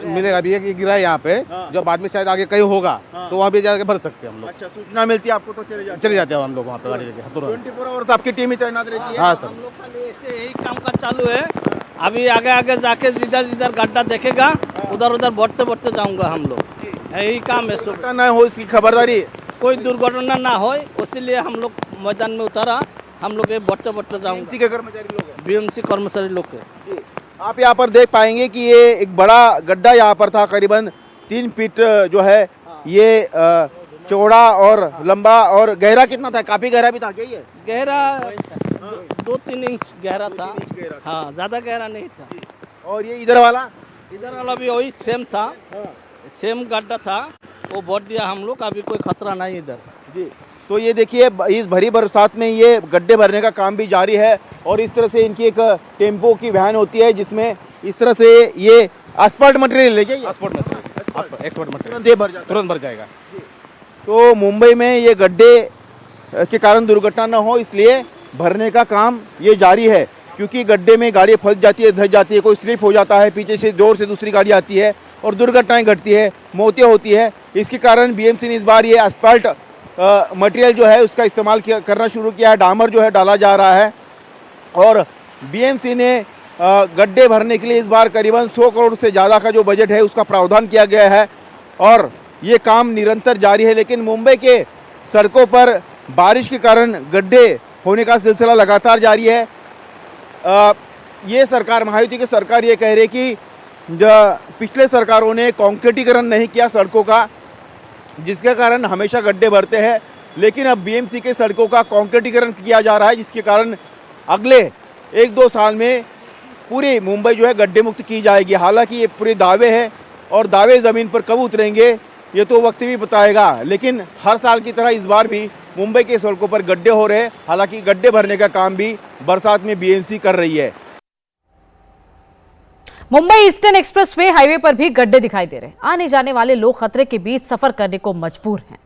मिलेगा, अभी एक गिरा है यहाँ पे, जो बाद में शायद आगे कहीं होगा तो वहाँ भी जाके भर सकते हैं हम लोग। अच्छा, सूचना मिलती है आपको तो चले जाते हैं हम लोग वहाँ पे गाड़ी लेके। 24 आवर्स आपकी टीम ही तैनात रहती है? हाँ सर, हम लोग का यही काम का चालू है। अभी आगे आगे जाके जिधर जिधर गड्ढा देखेगा उधर उधर बढ़ते बढ़ते जाऊंगा। हम लोग यही काम है, दुर्घटना न हो इसकी खबरदारी, कोई दुर्घटना ना हो इसीलिए हम लोग मैदान में उतारा। हम लोग ये बढ़ते बढ़ते जाऊंगा। बीएमसी के कर्मचारी लोग हैं? बीएमसी कर्मचारी लोग के। आप यहाँ पर देख पाएंगे कि ये एक बड़ा गड्ढा यहाँ पर था, करीबन 3 फीट जो है ये चौड़ा और लंबा, और गहरा कितना था? काफी गहरा भी था क्या ये? गहरा 2-3 इंच गहरा था। हाँ, ज्यादा गहरा नहीं था। और ये इधर वाला भी वही सेम था, सेम गड्ढा था, वो भर दिया हम लोग। अभी कोई खतरा नहीं इधर जी। तो ये देखिए इस भरी बरसात में ये गड्ढे भरने का काम भी जारी है और इस तरह से इनकी एक टेम्पो की वैन होती है जिसमें इस तरह से ये एस्फाल्ट मटेरियल लेके एक्सपोर्ट मटेरियल तुरंत भर जाएगा। तो मुंबई में ये गड्ढे के कारण दुर्घटना न हो इसलिए भरने का काम ये जारी है, क्योंकि गड्ढे में गाड़ी फंस जाती है, धंस जाती है, कोई स्लिप हो जाता है, पीछे से जोर से दूसरी गाड़ी आती है और दुर्घटनाएं घटती है, मौतें होती है। इसके कारण बीएमसी ने इस बार ये एस्फाल्ट मटेरियल जो है उसका इस्तेमाल करना शुरू किया है। डामर जो है डाला जा रहा है और बीएमसी ने गड्ढे भरने के लिए इस बार करीबन 100 करोड़ से ज़्यादा का जो बजट है उसका प्रावधान किया गया है और ये काम निरंतर जारी है। लेकिन मुंबई के सड़कों पर बारिश के कारण गड्ढे होने का सिलसिला लगातार जारी है। ये सरकार, महायुति की सरकार ये कह रही कि पिछले सरकारों ने कंक्रीटीकरण नहीं किया सड़कों का, जिसके कारण हमेशा गड्ढे भरते हैं। लेकिन अब बीएमसी के सड़कों का कंक्रीटीकरण किया जा रहा है, जिसके कारण अगले 1-2 साल में पूरी मुंबई जो है गड्ढे मुक्त की जाएगी। हालांकि ये पूरे दावे हैं और दावे ज़मीन पर कब उतरेंगे ये तो वक्त भी बताएगा। लेकिन हर साल की तरह इस बार भी मुंबई के सड़कों पर गड्ढे हो रहे हैं। हालांकि गड्ढे भरने का काम भी बरसात में बीएमसी कर रही है। मुंबई ईस्टर्न एक्सप्रेसवे हाईवे पर भी गड्ढे दिखाई दे रहे हैं। आने जाने वाले लोग खतरे के बीच सफर करने को मजबूर हैं।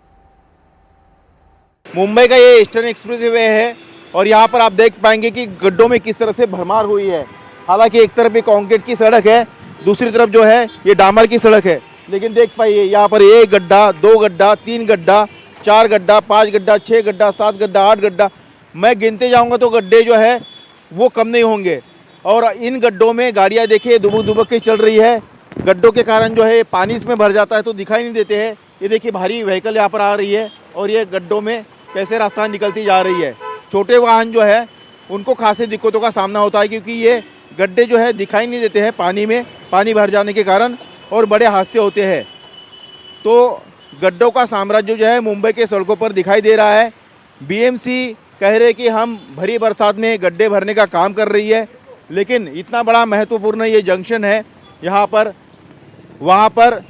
मुंबई का ये ईस्टर्न एक्सप्रेसवे है और यहाँ पर आप देख पाएंगे कि गड्ढों में किस तरह से भरमार हुई है। हालांकि एक तरफ ये कंक्रीट की सड़क है, दूसरी तरफ जो है ये डामर की सड़क है। लेकिन देख पाइए यहाँ पर 1 गड्ढा, 2 गड्ढा, 3 गड्ढा, 4 गड्ढा, 5 गड्ढा, 6 गड्ढा, 7 गड्ढा, 8 गड्ढा, मैं गिनते जाऊँगा तो गड्ढे जो है वो कम नहीं होंगे। और इन गड्ढों में गाड़ियाँ देखिए दुबक दुबक के चल रही है। गड्ढों के कारण जो है पानी इसमें भर जाता है तो दिखाई नहीं देते हैं। ये देखिए भारी व्हीकल यहाँ पर आ रही है और ये गड्ढों में कैसे रास्ता निकलती जा रही है। छोटे वाहन जो है उनको खासी दिक्कतों का सामना होता है, क्योंकि ये गड्ढे जो है दिखाई नहीं देते हैं पानी में, पानी भर जाने के कारण, और बड़े हादसे होते हैं। तो गड्ढों का साम्राज्य जो है मुंबई के सड़कों पर दिखाई दे रहा है। बीएमसी कह रहे कि हम भरी बरसात में गड्ढे भरने का काम कर रही है, लेकिन इतना बड़ा महत्वपूर्ण ये जंक्शन है, यहाँ पर वहाँ पर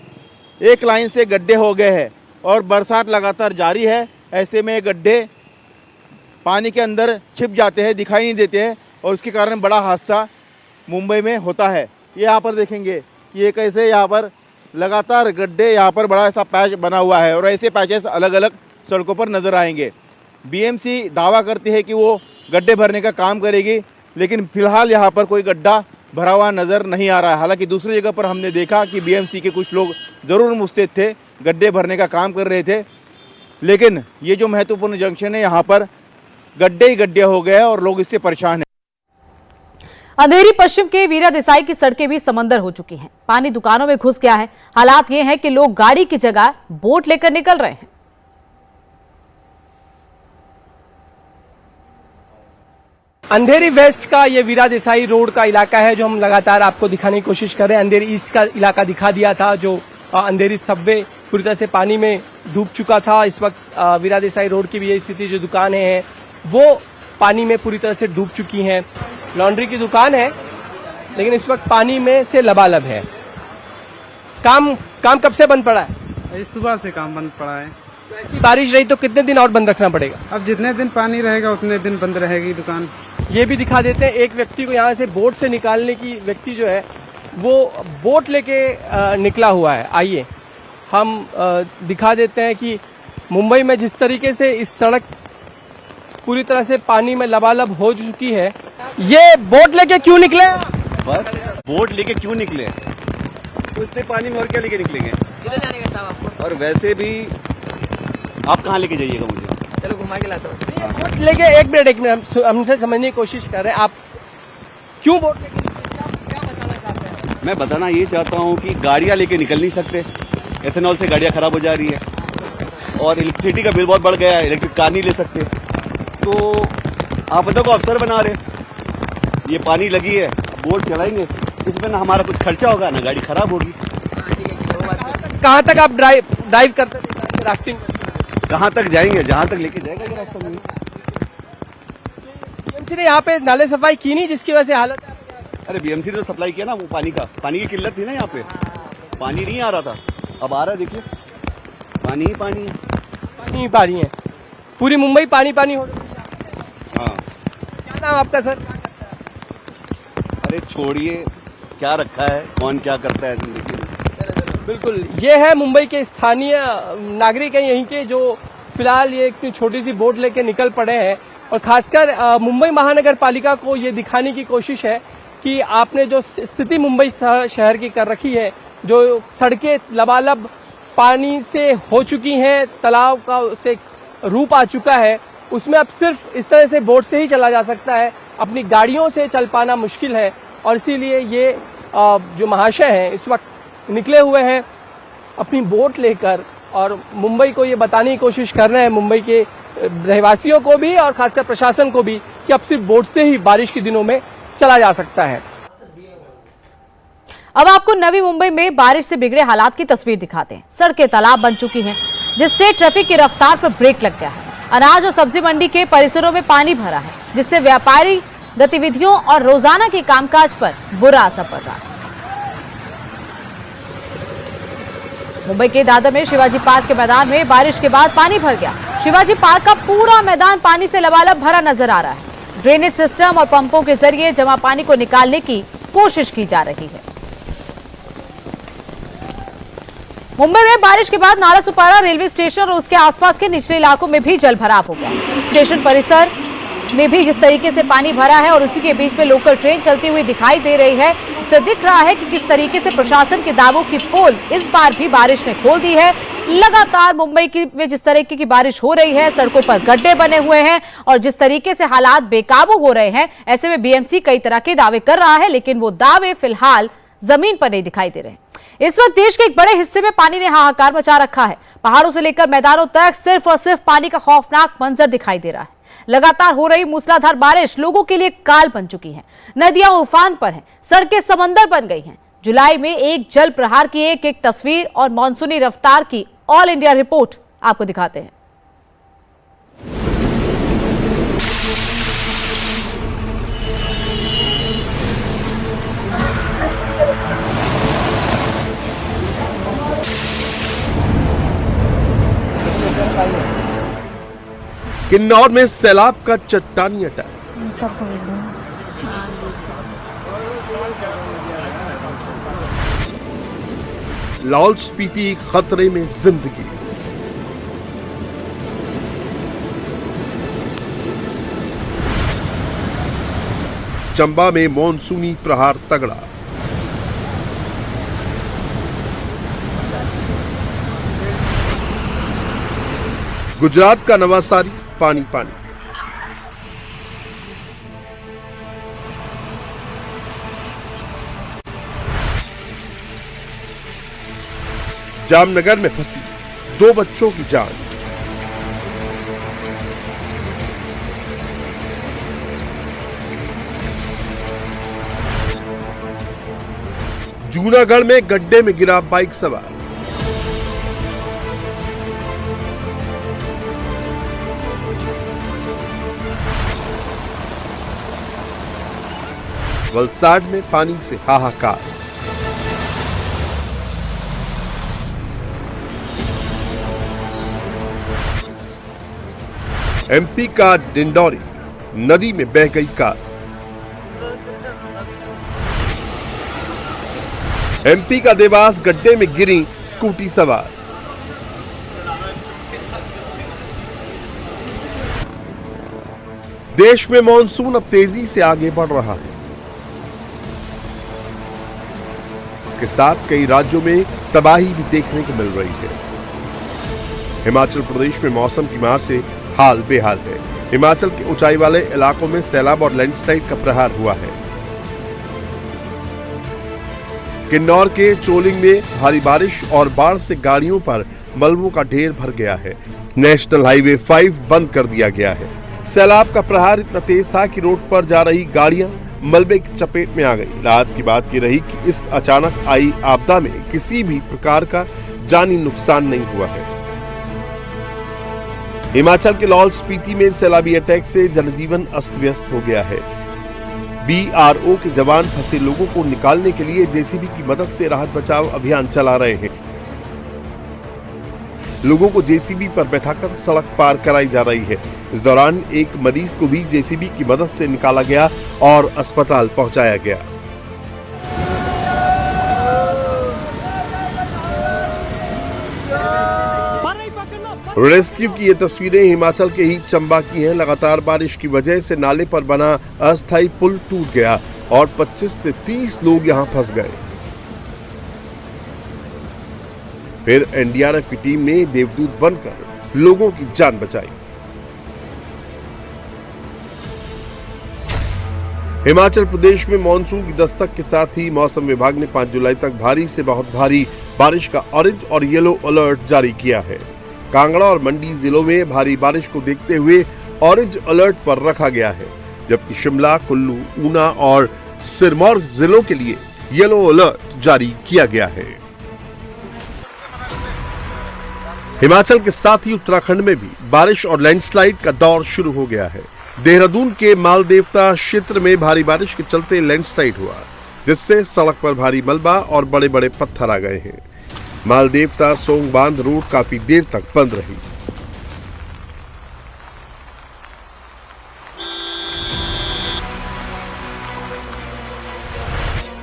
एक लाइन से गड्ढे हो गए हैं और बरसात लगातार जारी है। ऐसे में गड्ढे पानी के अंदर छिप जाते हैं, दिखाई नहीं देते हैं और उसके कारण बड़ा हादसा मुंबई में होता है। ये यहाँ पर देखेंगे कि ये कैसे यहाँ पर लगातार गड्ढे, यहाँ पर बड़ा ऐसा पैच बना हुआ है और ऐसे पैचेस अलग अलग सड़कों पर नज़र आएंगे। बीएमसी दावा करती है कि वो गड्ढे भरने का काम करेगी, लेकिन फिलहाल यहाँ पर कोई गड्ढा भरा हुआ नज़र नहीं आ रहा है। हालांकि दूसरी जगह पर हमने देखा कि बीएमसी के कुछ लोग ज़रूर मुस्तैद थे, गड्ढे भरने का काम कर रहे थे, लेकिन ये जो महत्वपूर्ण जंक्शन है यहाँ पर गड्ढे ही गड्ढे हो गए और लोग इससे परेशान हैं। अंधेरी पश्चिम के वीरा देसाई की सड़कें भी समंदर हो चुकी हैं। पानी दुकानों में घुस गया है। हालात ये हैं कि लोग गाड़ी की जगह बोट लेकर निकल रहे हैं। अंधेरी वेस्ट का ये वीरा देसाई रोड का इलाका है जो हम लगातार आपको दिखाने की कोशिश कर रहे हैं। अंधेरी ईस्ट का इलाका दिखा दिया था जो अंधेरी सबवे पूरी तरह से पानी में डूब चुका था। इस वक्त वीरा देसाई रोड की भी ये स्थिति, जो दुकानें हैं वो पानी में पूरी तरह से डूब चुकी हैं। लॉन्ड्री की दुकान है लेकिन इस वक्त पानी में से लबालब है। काम कब से बंद पड़ा है? सुबह से काम बंद पड़ा है। तो ऐसी बारिश रही तो कितने दिन और बंद रखना पड़ेगा? अब जितने दिन पानी रहेगा उतने दिन बंद रहेगी दुकान। ये भी दिखा देते हैं, एक व्यक्ति को यहाँ से बोट से निकालने की व्यक्ति जो है वो बोट लेके निकला हुआ है। आइए हम दिखा देते हैं कि मुंबई में जिस तरीके से इस सड़क पूरी तरह से पानी में लबालब हो चुकी है। ये बोट लेके क्यों निकले? बस बोट लेके क्यों निकले? तो इतने पानी में और क्या लेके निकलेंगे? किधर जाने का था आपको? और वैसे भी आप कहाँ लेके जाइएगा मुझे? चलो घुमा के लाता हूँ। बोट लेके एक मिनट हमसे समझने की कोशिश कर रहे हैं। आप क्यों बोट लेके क्या बताना चाहते हैं? मैं बताना ये चाहता हूँ कि गाड़ियाँ लेके निकल नहीं सकते। एथेनॉल से गाड़ियाँ खराब हो जा रही है और इलेक्ट्रिसिटी का बिल बहुत बढ़ गया है। इलेक्ट्रिक कार नहीं ले सकते। तो आपदा को अवसर बना रहे। ये पानी लगी है, बोट चलाएंगे, इसमें ना हमारा कुछ खर्चा होगा ना गाड़ी खराब होगी। कहाँ तक आप ड्राइव करते थे? राफ्टिंग कहाँ तक जाएंगे? जहाँ तक लेके जाएगा ये रास्ता में। बीएमसी ने यहाँ पे नाले सफाई की नहीं जिसकी वजह से हालत है। अरे बीएमसी ने तो सप्लाई किया ना वो पानी का। पानी की किल्लत थी ना यहाँ पे, पानी नहीं आ रहा था, अब आ रहा है। देखिए पानी ही पानी है, पानी ही पानी है। पूरी मुंबई पानी पानी हो रही है। हाँ। क्या नाम आपका सर? अरे छोड़िए, क्या रखा है, कौन क्या करता है जिंदगी में। बिल्कुल, ये है मुंबई के स्थानीय नागरिक हैं यहीं के, जो फिलहाल ये इतनी छोटी सी बोट लेके निकल पड़े हैं। और खासकर मुंबई महानगर पालिका को ये दिखाने की कोशिश है कि आपने जो स्थिति मुंबई शहर की कर रखी है, जो सड़कें लबालब पानी से हो चुकी हैं, तालाब का से रूप आ चुका है, उसमें अब सिर्फ इस तरह से बोट से ही चला जा सकता है। अपनी गाड़ियों से चल पाना मुश्किल है और इसीलिए ये जो महाशय हैं इस वक्त निकले हुए हैं अपनी बोट लेकर और मुंबई को ये बताने की कोशिश कर रहे हैं, मुंबई के रहवासियों को भी और खासकर प्रशासन को भी, कि अब सिर्फ बोट से ही बारिश के दिनों में चला जा सकता है। अब आपको नवी मुंबई में बारिश से बिगड़े हालात की तस्वीर दिखाते हैं। सड़कें तालाब बन चुकी हैं जिससे ट्रैफिक की रफ्तार पर ब्रेक लग गया है। अनाज और सब्जी मंडी के परिसरों में पानी भरा है जिससे व्यापारी गतिविधियों और रोजाना के कामकाज पर बुरा असर पड़ रहा है। मुंबई के दादर में शिवाजी पार्क के मैदान में बारिश के बाद पानी भर गया। शिवाजी पार्क का पूरा मैदान पानी से लबालब भरा नजर आ रहा है। ड्रेनेज सिस्टम और पंपों के जरिए जमा पानी को निकालने की कोशिश की जा रही है। मुंबई में बारिश के बाद नालासोपारा रेलवे स्टेशन और उसके आसपास के निचले इलाकों में भी जल भराव हो गया। स्टेशन परिसर में भी जिस तरीके से पानी भरा है और उसी के बीच में लोकल ट्रेन चलती हुई दिखाई दे रही है, इससे दिख रहा है कि किस तरीके से प्रशासन के दावों की पोल इस बार भी बारिश ने खोल दी है। लगातार मुंबई में जिस तरीके की बारिश हो रही है, सड़कों पर गड्ढे बने हुए हैं और जिस तरीके से हालात बेकाबू हो रहे हैं, ऐसे में बीएमसी कई तरह के दावे कर रहा है, लेकिन वो दावे फिलहाल जमीन पर नहीं दिखाई दे रहे हैं। इस वक्त देश के एक बड़े हिस्से में पानी ने हाहाकार मचा रखा है। पहाड़ों से लेकर मैदानों तक सिर्फ और सिर्फ पानी का खौफनाक मंजर दिखाई दे रहा है। लगातार हो रही मूसलाधार बारिश लोगों के लिए काल बन चुकी है। नदियां उफान पर हैं, सड़कें समंदर बन गई हैं। जुलाई में एक जल प्रहार की एक तस्वीर और मानसूनी रफ्तार की ऑल इंडिया रिपोर्ट आपको दिखाते हैं। किन्नौर में सैलाब का चट्टानी अटैक। लाहौल स्पीति खतरे में जिंदगी। चंबा में मॉनसूनी प्रहार तगड़ा। गुजरात का नवासारी पानी पानी। जामनगर में फंसी 2 बच्चों की जान। जूनागढ़ में गड्ढे में गिरा बाइक सवार। वलसाड में पानी से हाहाकार। एमपी का डिंडौरी, नदी में बह गई कार। एमपी का देवास, गड्ढे में गिरी स्कूटी सवार। देश में मॉनसून अब तेजी से आगे बढ़ रहा है। इसके साथ कई राज्यों में तबाही भी देखने को मिल रही है। हिमाचल प्रदेश में मौसम की मार से हाल बेहाल है। हिमाचल के ऊंचाई वाले इलाकों में सैलाब और लैंडस्लाइड का प्रहार हुआ है। किन्नौर के चोलिंग में भारी बारिश और बाढ़ से गाड़ियों पर मलबों का ढेर भर गया है। नेशनल हाईवे 5 बंद कर दिया गया है। सैलाब का प्रहार इतना तेज था कि रोड पर जा रही गाड़ियां मलबे की चपेट में आ गई। राहत की बात की रही कि इस अचानक आई आपदा में किसी भी प्रकार का जानी नुकसान नहीं हुआ है। हिमाचल के लाहौल स्पीति में सैलाबी अटैक से जनजीवन अस्त व्यस्त हो गया है। BRO के जवान फंसे लोगों को निकालने के लिए जेसीबी की मदद से राहत बचाव अभियान चला रहे हैं। लोगों को जेसीबी पर बैठाकर सड़क पार कराई जा रही है। इस दौरान एक मरीज को भी जेसीबी की मदद से निकाला गया और अस्पताल पहुंचाया गया। रेस्क्यू की ये तस्वीरें हिमाचल के ही चंबा की हैं। लगातार बारिश की वजह से नाले पर बना अस्थायी पुल टूट गया और 25 से 30 लोग यहां फंस गए। फिर एनडीआरएफ की टीम ने देवदूत बनकर लोगों की जान बचाई। हिमाचल प्रदेश में मानसून की दस्तक के साथ ही मौसम विभाग ने 5 जुलाई तक भारी से बहुत भारी बारिश का ऑरेंज और येलो अलर्ट जारी किया है। कांगड़ा और मंडी जिलों में भारी बारिश को देखते हुए ऑरेंज अलर्ट पर रखा गया है, जबकि शिमला, कुल्लू, ऊना और सिरमौर जिलों के लिए येलो अलर्ट जारी किया गया है। हिमाचल के साथ ही उत्तराखंड में भी बारिश और लैंडस्लाइड का दौर शुरू हो गया है। देहरादून के मालदेवता क्षेत्र में भारी बारिश के चलते लैंडस्लाइड हुआ, जिससे सड़क पर भारी मलबा और बड़े बड़े पत्थर आ गए हैं। मालदेवता सोंग बांध रोड काफी देर तक बंद रही।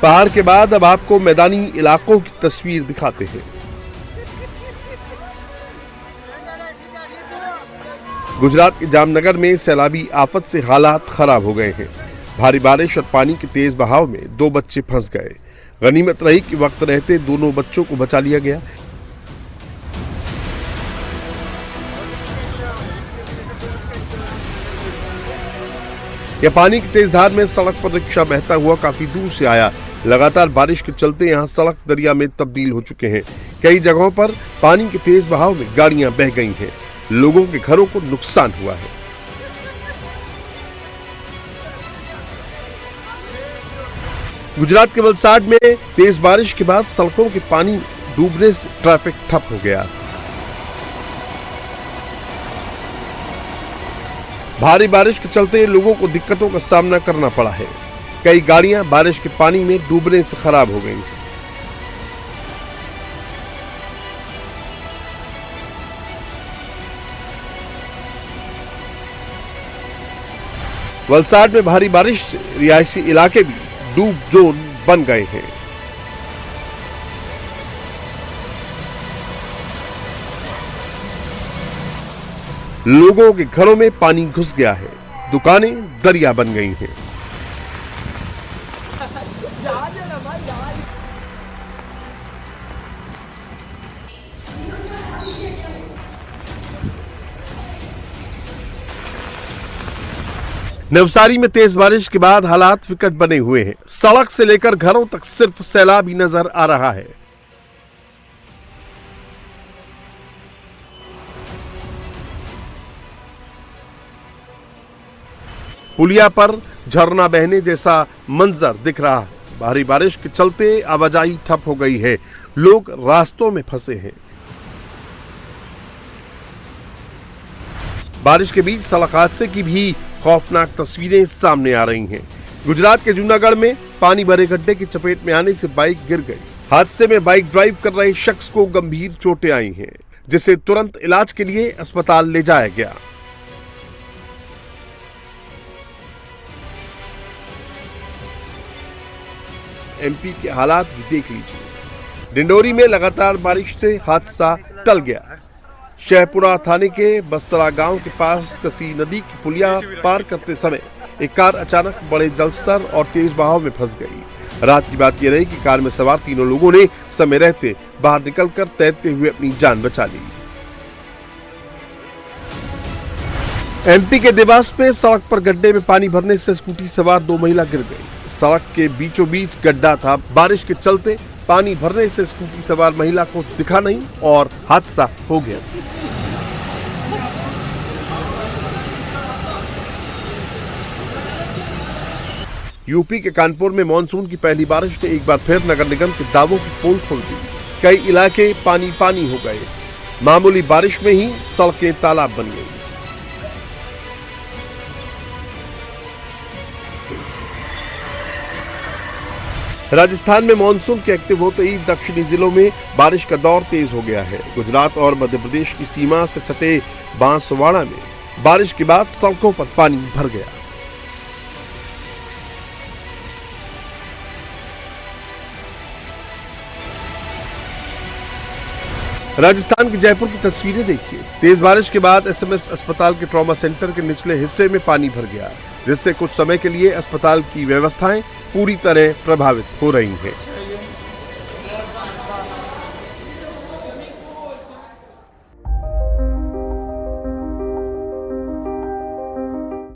पहाड़ के बाद अब आपको मैदानी इलाकों की तस्वीर दिखाते हैं। गुजरात के जामनगर में सैलाबी आफत से हालात खराब हो गए हैं। भारी बारिश और पानी के तेज बहाव में 2 बच्चे फंस गए। गनीमत रही कि वक्त रहते दोनों बच्चों को बचा लिया गया। यह पानी की तेज धार में सड़क पर रिक्शा बहता हुआ काफी दूर से आया। लगातार बारिश के चलते यहां सड़क दरिया में तब्दील हो चुके हैं। कई जगहों पर पानी के तेज बहाव में गाड़ियां बह गई हैं। लोगों के घरों को नुकसान हुआ है। गुजरात के वलसाड में तेज बारिश के बाद सड़कों के पानी डूबने से ट्रैफिक ठप हो गया। भारी बारिश के चलते लोगों को दिक्कतों का सामना करना पड़ा है। कई गाड़ियां बारिश के पानी में डूबने से खराब हो गई। वलसाड में भारी बारिश से रिहायशी इलाके भी डूब जोन बन गए हैं। लोगों के घरों में पानी घुस गया है। दुकानें दरिया बन गई हैं। नवसारी में तेज बारिश के बाद हालात विकट बने हुए हैं। सड़क से लेकर घरों तक सिर्फ सैलाब ही नजर आ रहा है। पुलिया पर झरना बहने जैसा मंजर दिख रहा है। भारी बारिश के चलते आवाजाही ठप हो गई है, लोग रास्तों में फंसे हैं। बारिश के बीच सड़क हादसे की भी खौफनाक तस्वीरें सामने आ रही हैं। गुजरात के जूनागढ़ में पानी भरे गड्ढे की चपेट में आने से बाइक गिर गई। हादसे में बाइक ड्राइव कर रहे शख्स को गंभीर चोटें आई हैं, जिसे तुरंत इलाज के लिए अस्पताल ले जाया गया। एमपी के हालात भी देख लीजिए। डिंडोरी में लगातार बारिश से हादसा टल गया। शहपुरा थाने के बस्तरा गांव के पास कसी नदी की पुलिया पार करते समय एक कार अचानक बड़े जलस्तर और तेज बहाव में फंस गई। रात की बात यह रही कि कार में सवार तीनों लोगों ने समय रहते बाहर निकलकर तैरते हुए अपनी जान बचा ली। एमपी के देवास में सड़क पर गड्ढे में पानी भरने से स्कूटी सवार 2 महिला गिर गई। सड़क के बीचों बीच गड्ढा था। बारिश के चलते पानी भरने से स्कूटी सवार महिला को दिखा नहीं और हादसा हो गया। यूपी के कानपुर में मानसून की पहली बारिश ने एक बार फिर नगर निगम के दावों की पोल खोल दी। कई इलाके पानी पानी हो गए। मामूली बारिश में ही सड़कें तालाब बन गई। राजस्थान में मानसून के एक्टिव होते ही दक्षिणी जिलों में बारिश का दौर तेज हो गया है। गुजरात और मध्य प्रदेश की सीमा से सटे बांसवाड़ा में बारिश के बाद सड़कों पर पानी भर गया। राजस्थान के जयपुर की तस्वीरें देखिए। तेज बारिश के बाद एसएमएस अस्पताल के ट्रॉमा सेंटर के निचले हिस्से में पानी भर गया, जिससे कुछ समय के लिए अस्पताल की व्यवस्थाएं पूरी तरह प्रभावित हो रही हैं।